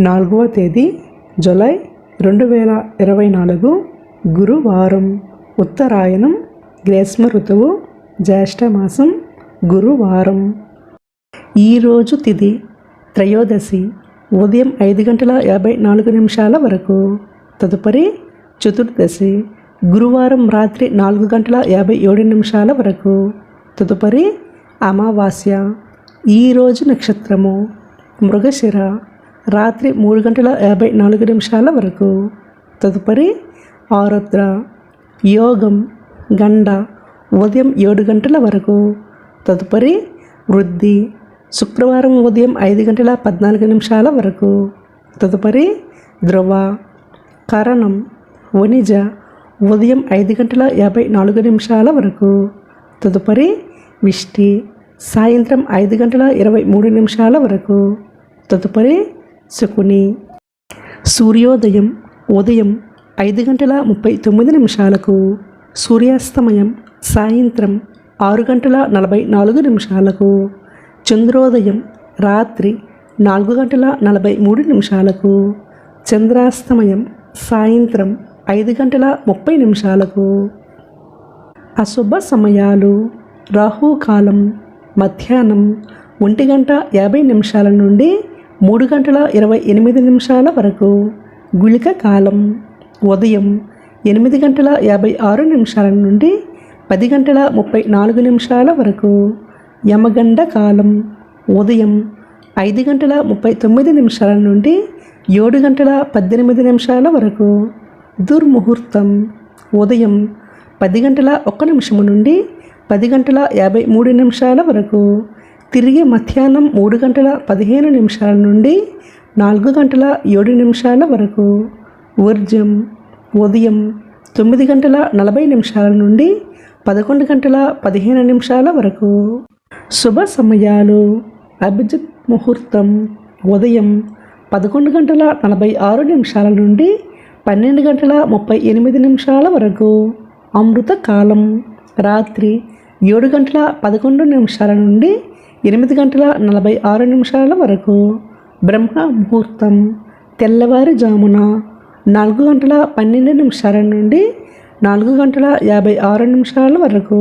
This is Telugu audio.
4వ తేదీ జూలై 2024 గురువారం. ఉత్తరాయణం, గ్రీష్మ ఋతువు, జ్యేష్ఠమాసం, గురువారం. ఈరోజు తిథి త్రయోదశి ఉదయం 5:54 వరకు. తదుపరి చతుర్దశి గురువారం రాత్రి 4:57 వరకు. తదుపరి అమావాస్య. ఈరోజు నక్షత్రము మృగశిర రాత్రి 3:54 వరకు. తదుపరి ఆరుద్ర. యోగం గండ ఉదయం 7 గంటల వరకు. తదుపరి వృద్ధి శుక్రవారం ఉదయం 5:14 వరకు. తదుపరి ధ్రువ. కరణం వణిజ ఉదయం 5:54 వరకు. తదుపరి విష్టి సాయంత్రం 5:23 వరకు. తదుపరి శకుని. సూర్యోదయం ఉదయం 5:39. సూర్యాస్తమయం సాయంత్రం 6:44. చంద్రోదయం రాత్రి 4:43. చంద్రాస్తమయం సాయంత్రం 5:30. అశుభ సమయాలు రాహుకాలం మధ్యాహ్నం 1:50 నుండి 3:28 వరకు. గుళిక కాలం ఉదయం 8:56 నుండి 10:34 వరకు. యమగండ కాలం ఉదయం 5:39 నుండి 7:18 వరకు. దుర్ముహూర్తం ఉదయం 10:01 నుండి 10:53 వరకు. తిరిగి మధ్యాహ్నం 3:15 నుండి 4:07 వరకు. వర్జ్యం ఉదయం 9:40 నుండి 11:15 వరకు. శుభ సమయాలు అభిజిత్ ముహూర్తం ఉదయం 11:46 నుండి 12:38 వరకు. అమృత కాలం రాత్రి 7:11 నుండి 8:46 వరకు. బ్రహ్మ ముహూర్తం తెల్లవారుజామున 4:12 నుండి 4:56 వరకు.